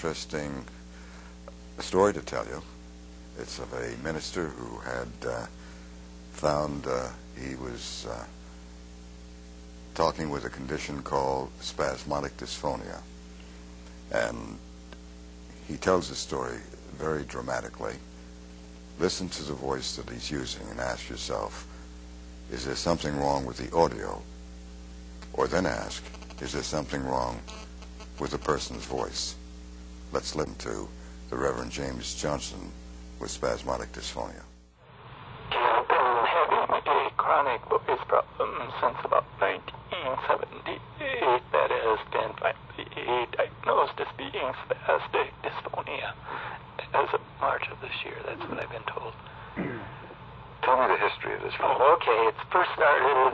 Interesting story to tell you. It's of a minister who had found he was talking with a condition called spasmodic dysphonia. And he tells the story very dramatically. Listen to the voice that he's using and ask yourself, is there something wrong with the audio? Or then ask, is there something wrong with the person's voice? Let's listen to the Reverend James Johnson with spasmodic dysphonia. I've been having a chronic voice problem since about 1978. That has been finally diagnosed as being spastic dysphonia as of March of this year. That's what I've been told. Tell me the history of this problem. Oh, okay. It first started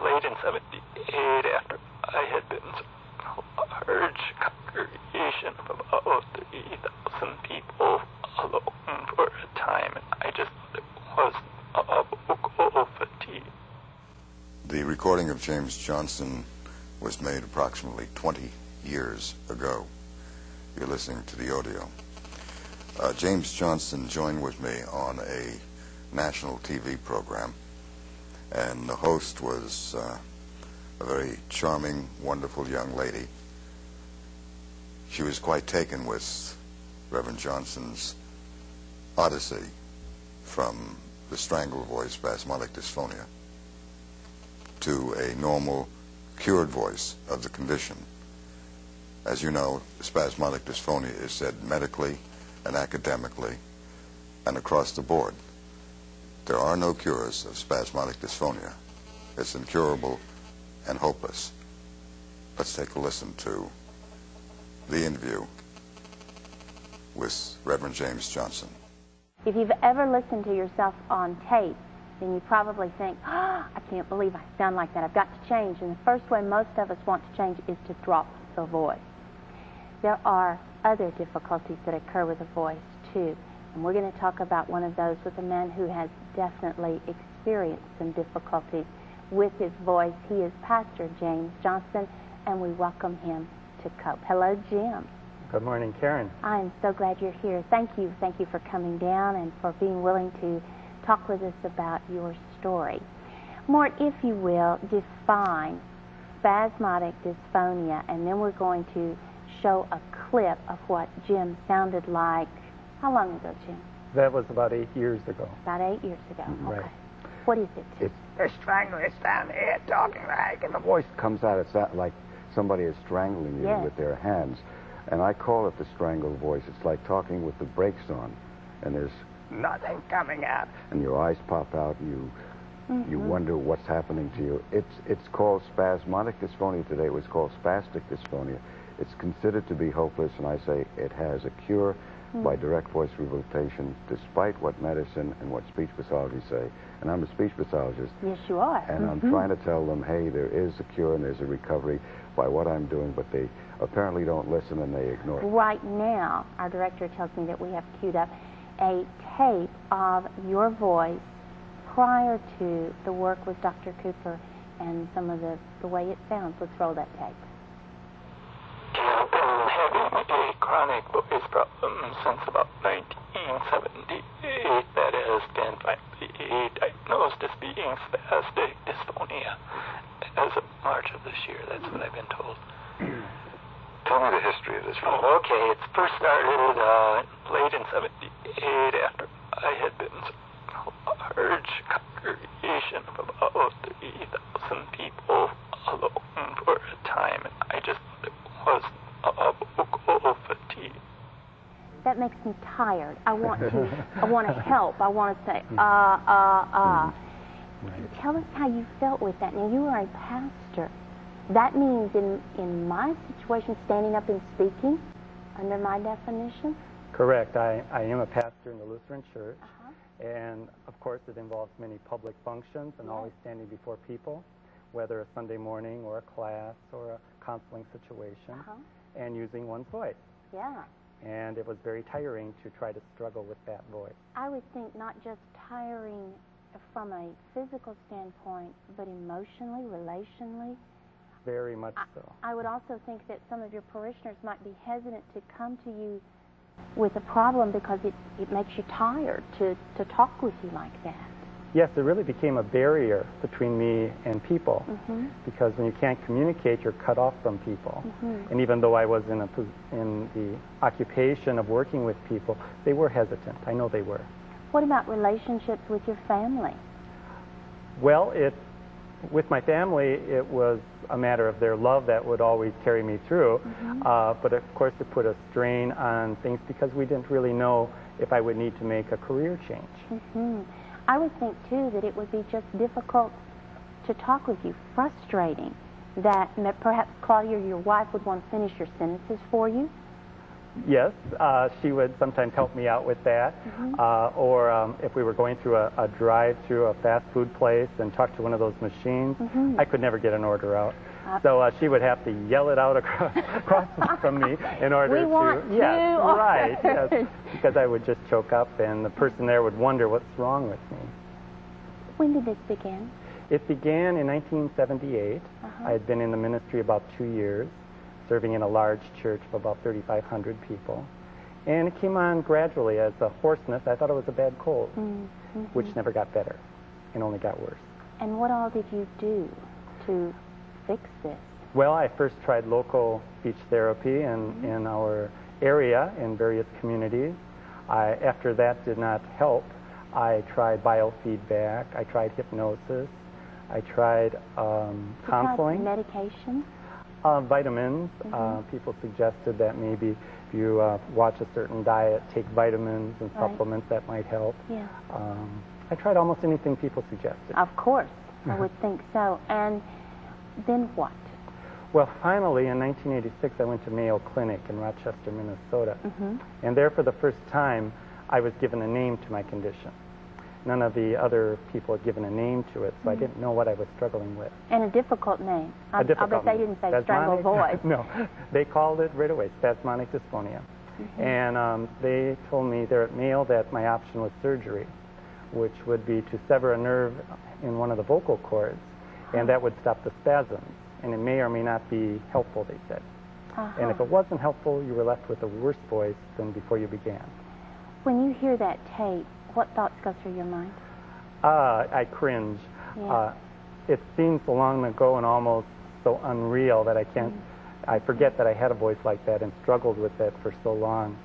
late in 78 after I had been a large congregation of about 3,000 people alone for a time, and I just was vocal fatigue. The recording of James Johnson was made approximately 20 years ago. You're listening to the audio. James Johnson joined with me on a national TV program, and the host was a very charming, wonderful young lady. She was quite taken with Reverend Johnson's odyssey from the strangled voice, spasmodic dysphonia, to a normal, cured voice of the condition. As you know, spasmodic dysphonia is said medically and academically and across the board. There are no cures of spasmodic dysphonia. It's incurable and hopeless. Let's take a listen to the interview with Reverend James Johnson. If you've ever listened to yourself on tape, then you probably think, oh, I can't believe I sound like that. I've got to change. And the first way most of us want to change is to drop the voice. There are other difficulties that occur with the voice, too. And we're going to talk about one of those with a man who has definitely experienced some difficulties with his voice. He is Pastor James Johnson, and we welcome him to Cope. Hello, Jim. Good morning, Karen. I'm so glad you're here. Thank you. Thank you for coming down and for being willing to talk with us about your story. Mort, if you will, define spasmodic dysphonia, and then we're going to show a clip of what Jim sounded like. How long ago, Jim? That was about 8 years ago. About 8 years ago. Right. Okay. What is it? It's they're strangling us down here, talking like, and the voice comes out. It's like somebody is strangling you with their hands. And I call it the strangled voice. It's like talking with the brakes on, and there's nothing coming out, and your eyes pop out, and you wonder what's happening to you. It's called spasmodic dysphonia today. It was called spastic dysphonia. It's considered to be hopeless, and I say it has a cure by direct voice rehabilitation, despite what medicine and what speech pathologists say. And I'm a speech pathologist. Yes, you are. And I'm trying to tell them, hey, there is a cure and there's a recovery by what I'm doing, but they apparently don't listen and they ignore it. Right now, our director tells me that we have queued up a tape of your voice prior to the work with Dr. Cooper and some of the way it sounds. Let's roll that tape. I've been having a chronic voice problem since about 1978. That has been finally diagnosed as being spastic dysphonia as of March of this year. That's what I've been told. Tell me the history of this problem. Oh, okay. It first started late in 78 after I had been a large congregation of about 3,000 people alone for a time, and I just was vocal fatigue. That makes me tired. I want to help. I want to say, Right. Tell us how you felt with that. Now, you are a pastor. That means, in my situation, standing up and speaking, under my definition? Correct. I am a pastor in the Lutheran Church, and of course it involves many public functions and always standing before people, whether a Sunday morning or a class or a counseling situation, and using one's voice. Yeah. And it was very tiring to try to struggle with that voice. I would think not just tiring from a physical standpoint, but emotionally, relationally. very much so. I would also think that some of your parishioners might be hesitant to come to you with a problem because it makes you tired to talk with you like that. Yes, it really became a barrier between me and people, because when you can't communicate, you're cut off from people. And even though I was in the occupation of working with people, they were hesitant. I know they were. What about relationships with your family? Well, with my family, it was a matter of their love that would always carry me through. But of course, it put a strain on things because we didn't really know if I would need to make a career change. I would think, too, that it would be just difficult to talk with you, frustrating, that perhaps Claudia, your wife, would want to finish your sentences for you. Yes, she would sometimes help me out with that. Or if we were going through a drive-through a fast food place and talk to one of those machines, I could never get an order out. So she would have to yell it out across from me in order we want to... Yes, right, yes, because I would just choke up and the person there would wonder what's wrong with me. When did this begin? It began in 1978. I had been in the ministry about 2 years, serving in a large church of about 3,500 people. And it came on gradually as a hoarseness. I thought it was a bad cold, which never got better and only got worse. And what all did you do to fix this? Well, I first tried local speech therapy in our area in various communities. After that did not help, I tried biofeedback, I tried hypnosis, I tried counseling. Medication? Vitamins. People suggested that maybe if you watch a certain diet, take vitamins and supplements, that might help. Yeah. I tried almost anything people suggested. Of course, I would think so. And then what? Well, finally, in 1986, I went to Mayo Clinic in Rochester, Minnesota. And there, for the first time, I was given a name to my condition. None of the other people had given a name to it, so I didn't know what I was struggling with. And a difficult name. A difficult I bet they didn't say strangled voice. No, they called it right away, spasmodic dysphonia. And they told me there at Mayo that my option was surgery, which would be to sever a nerve in one of the vocal cords, and that would stop the spasms. And it may or may not be helpful, they said. And if it wasn't helpful, you were left with a worse voice than before you began. When you hear that tape, what thoughts go through your mind? I cringe. Yeah. It seems so long ago and almost so unreal that I can't, I forget that I had a voice like that and struggled with it for so long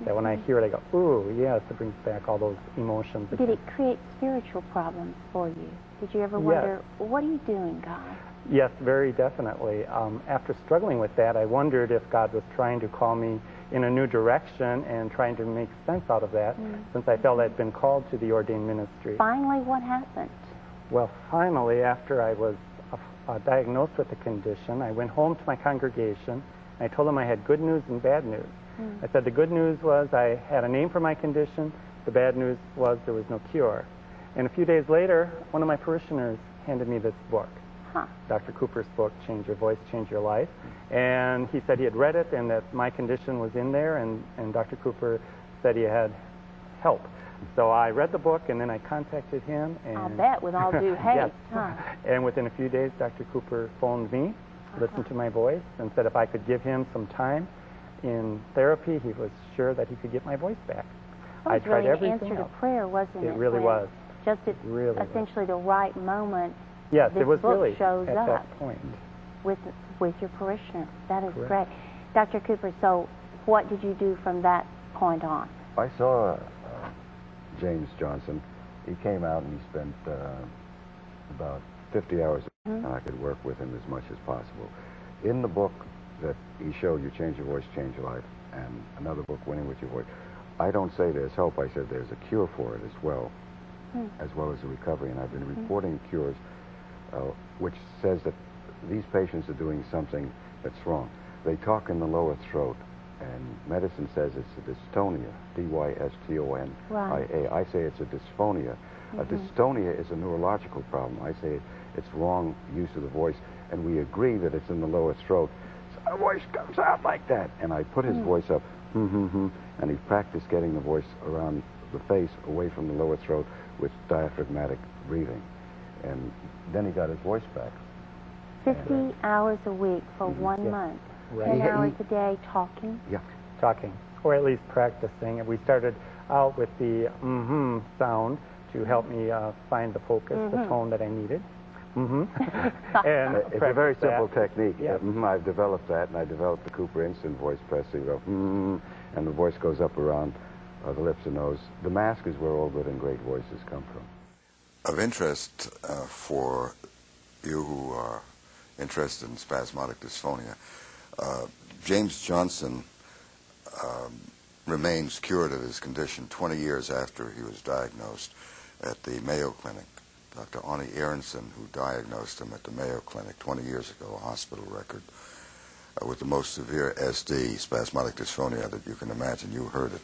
that when I hear it, I go, ooh, yes, it brings back all those emotions. Did it create spiritual problems for you? Did you ever wonder, what are you doing, God? Yes, very definitely. After struggling with that, I wondered if God was trying to call me in a new direction and trying to make sense out of that, since I felt I'd been called to the ordained ministry. Finally, what happened? Well, finally, after I was diagnosed with the condition, I went home to my congregation, and I told them I had good news and bad news. I said the good news was I had a name for my condition, the bad news was there was no cure. And a few days later, one of my parishioners handed me this book. Dr. Cooper's book, Change Your Voice, Change Your Life. And he said he had read it and that my condition was in there, and Dr. Cooper said he had help. So I read the book, and then I contacted him. And I'll bet, with all due haste. And within a few days, Dr. Cooper phoned me, listened to my voice, and said if I could give him some time in therapy, he was sure that he could get my voice back. Well, I tried really everything an answer else. to prayer, wasn't it? It really was. Just at really essentially the right moment. Yes, this it was book really shows at up that point. With your parishioners. That is Correct. great. Dr. Cooper, so what did you do from that point on? I saw James Johnson. He came out and he spent about 50 hours, and I could work with him as much as possible. In the book that he showed you, Change Your Voice, Change Your Life, and another book, Winning with Your Voice, I don't say there's hope. I said there's a cure for it as well as a recovery. And I've been reporting cures, which says that these patients are doing something that's wrong. They talk in the lower throat, and medicine says it's a dystonia, D-Y-S-T-O-N-I-A. Right. I say it's a dysphonia. A dystonia is a neurological problem. I say it's wrong use of the voice, and we agree that it's in the lower throat. So the voice comes out like that, and I put his voice up, and he practiced getting the voice around the face, away from the lower throat, with diaphragmatic breathing. And then he got his voice back. 50 hours a week for 1 Yeah. month. Right. 10 hours a day talking. Yeah. Talking, or at least practicing. And we started out with the sound to help me find the focus, the tone that I needed. And it's a very simple that. technique. Yeah. I've developed that, and I developed the Cooper Instant voice press. So you go, and the voice goes up around the lips and nose. The mask is where all good and great voices come from. Of interest for you who are interested in spasmodic dysphonia, James Johnson remains cured of his condition 20 years after he was diagnosed at the Mayo Clinic. Dr. Arnie Aronson, who diagnosed him at the Mayo Clinic 20 years ago, a hospital record, with the most severe SD, spasmodic dysphonia, that you can imagine. You heard it.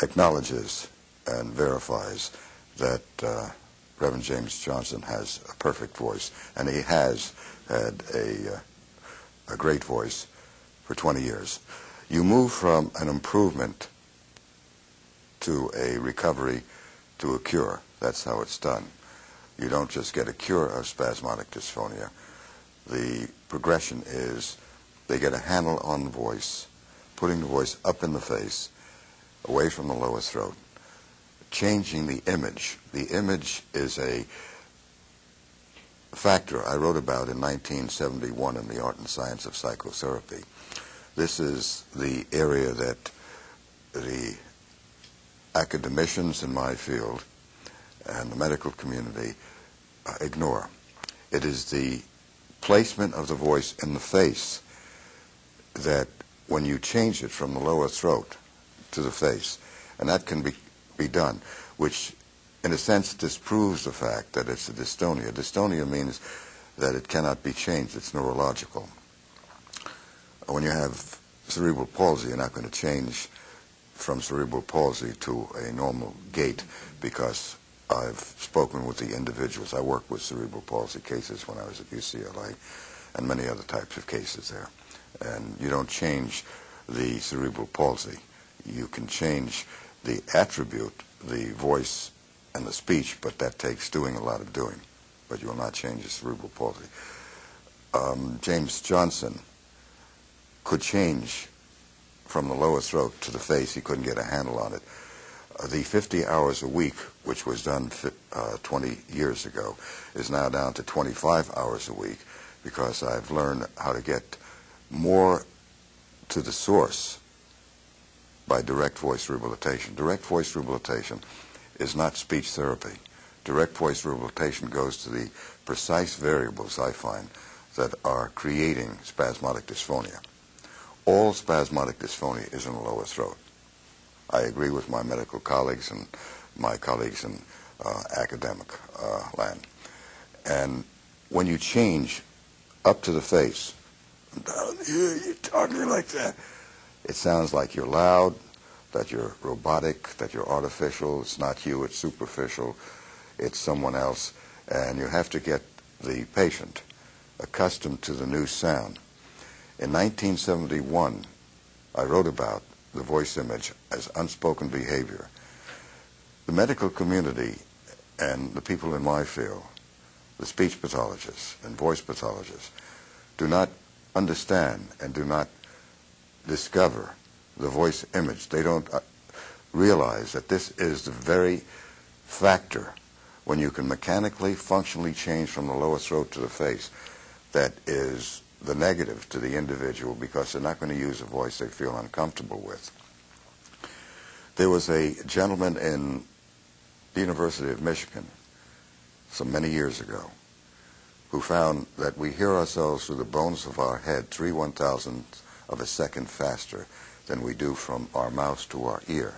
Acknowledges and verifies that Reverend James Johnson has a perfect voice, and he has had a great voice for 20 years. You move from an improvement to a recovery to a cure. That's how it's done. You don't just get a cure of spasmodic dysphonia. The progression is they get a handle on the voice, putting the voice up in the face, away from the lower throat, changing the image. The image is a factor I wrote about in 1971 in The Art and Science of Psychotherapy. This is the area that the academicians in my field and the medical community ignore. It is the placement of the voice in the face that when you change it from the lower throat to the face, and that can be done, which in a sense disproves the fact that it's a dystonia. Dystonia means that it cannot be changed. It's neurological. When you have cerebral palsy, you're not going to change from cerebral palsy to a normal gait, because I've spoken with the individuals. I worked with cerebral palsy cases when I was at UCLA and many other types of cases there. And you don't change the cerebral palsy. You can change the attribute, the voice and the speech, but that takes doing a lot of doing. But you will not change the cerebral palsy. James Johnson could change from the lower throat to the face. He couldn't get a handle on it. The 50 hours a week, which was done 20 years ago, is now down to 25 hours a week, because I've learned how to get more to the source by direct voice rehabilitation. Direct voice rehabilitation is not speech therapy. Direct voice rehabilitation goes to the precise variables, I find, that are creating spasmodic dysphonia. All spasmodic dysphonia is in the lower throat. I agree with my medical colleagues and my colleagues in academic land. And when you change up to the face, down here, you're talking like that, it sounds like you're loud, that you're robotic, that you're artificial. It's not you, it's superficial, it's someone else. And you have to get the patient accustomed to the new sound. In 1971, I wrote about the voice image as unspoken behavior. The medical community and the people in my field, the speech pathologists and voice pathologists, do not understand and do not discover the voice image. They don't realize that this is the very factor when you can mechanically, functionally change from the lower throat to the face that is the negative to the individual, because they're not going to use a voice they feel uncomfortable with. There was a gentleman in the University of Michigan some many years ago who found that we hear ourselves through the bones of our head 3/1000 of a second faster than we do from our mouth to our ear.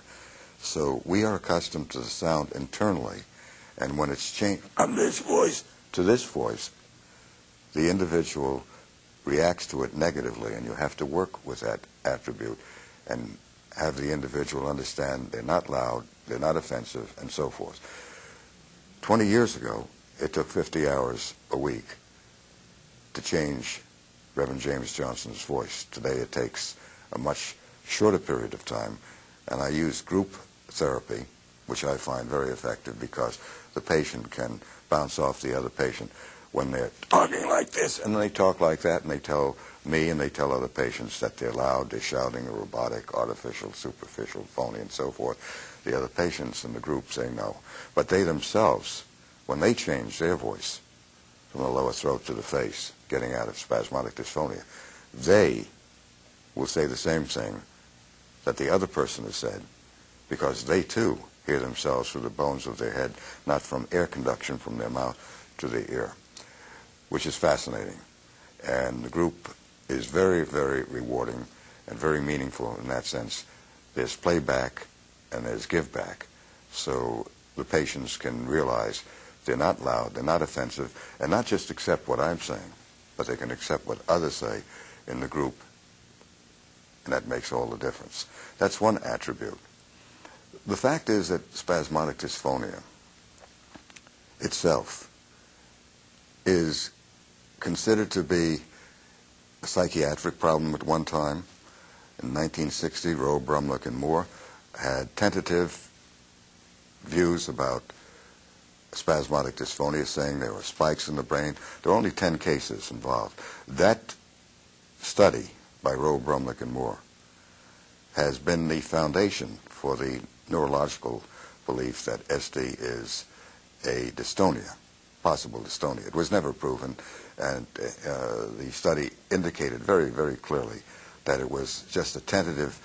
So we are accustomed to the sound internally, and when it's changed from this voice to this voice, the individual reacts to it negatively, and you have to work with that attribute and have the individual understand they're not loud, they're not offensive, and so forth. 20 years ago, it took 50 hours a week to change Reverend James Johnson's voice. Today it takes a much shorter period of time, and I use group therapy, which I find very effective, because the patient can bounce off the other patient when they're talking like this, and they talk like that, and they tell me and they tell other patients that they're loud, they're shouting, or robotic, artificial, superficial, phony, and so forth. The other patients in the group say no. But they themselves, when they change their voice from the lower throat to the face, getting out of spasmodic dysphonia, they will say the same thing that the other person has said, because they too hear themselves through the bones of their head, not from air conduction from their mouth to the ear, which is fascinating. And the group is very, very rewarding and very meaningful in that sense. There's playback and there's give back. So the patients can realize they're not loud, they're not offensive, and not just accept what I'm saying, but they can accept what others say in the group, and that makes all the difference. That's one attribute. The fact is that spasmodic dysphonia itself is considered to be a psychiatric problem at one time. In 1960, Rowe, Brumlick, and Moore had tentative views about spasmodic dysphonia, saying there were spikes in the brain. There were only 10 cases involved. That study by Rowe, Brumlick, and Moore has been the foundation for the neurological belief that SD is a dystonia, possible dystonia. It was never proven, and the study indicated very, very clearly that it was just a tentative,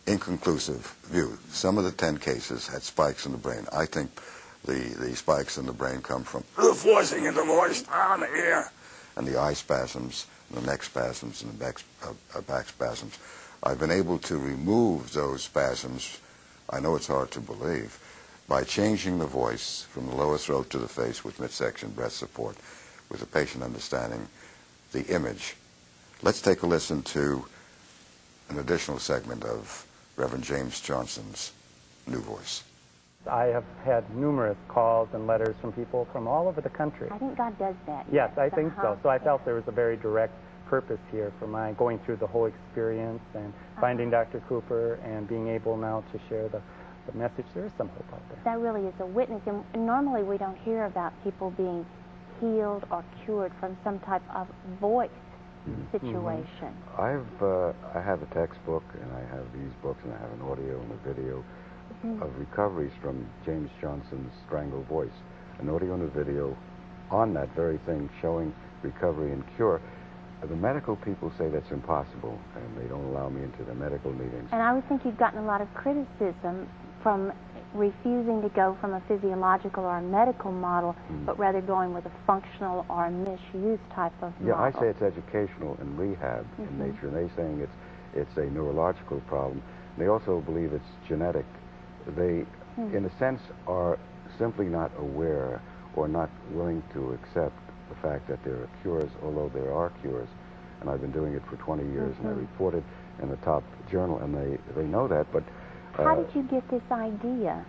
inconclusive view. Some of the 10 cases had spikes in the brain. I think the spikes in the brain come from the forcing in the voice down the ear, and the eye spasms, and the neck spasms, and the back spasms. I've been able to remove those spasms, I know it's hard to believe, by changing the voice from the lower throat to the face with midsection breath support, with the patient understanding the image. Let's take a listen to an additional segment of Reverend James Johnson's new voice. I have had numerous calls and letters from people from all over the country. I think God does that. Yes, I think so. So I felt there was a very direct purpose here for my going through the whole experience and finding Dr. Cooper and being able now to share the message. There is some hope out there. That really is a witness. And normally we don't hear about people being healed or cured from some type of voice situation. I have a textbook, and I have these books, and I have an audio and a video of recoveries from James Johnson's strangled voice. An audio and a video on that very thing showing recovery and cure. The medical people say that's impossible, and they don't allow me into the medical meetings. And I would think you've gotten a lot of criticism from refusing to go from a physiological or a medical model, but rather going with a functional or a misuse type of model. Yeah, I say it's educational and rehab in nature, and they're saying it's a neurological problem. They also believe it's genetic. They, in a sense, are simply not aware or not willing to accept the fact that there are cures, although there are cures. And I've been doing it for 20 years, and I reported in the top journal, and they know that, but... How did you get this idea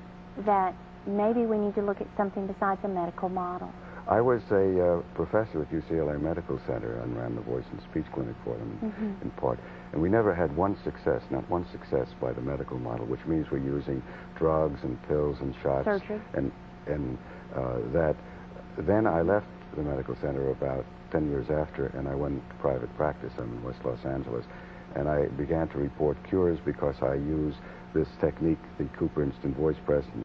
that maybe we need to look at something besides a medical model? I was a professor at UCLA Medical Center and ran the voice and speech clinic for them in part. And we never had one success, not one success by the medical model, which means we're using drugs and pills and shots. Surgery. And that. Then I left the medical center about 10 years after, and I went to private practice. I'm in West Los Angeles. And I began to report cures because I use this technique, the Cooper Instant Voice Press, and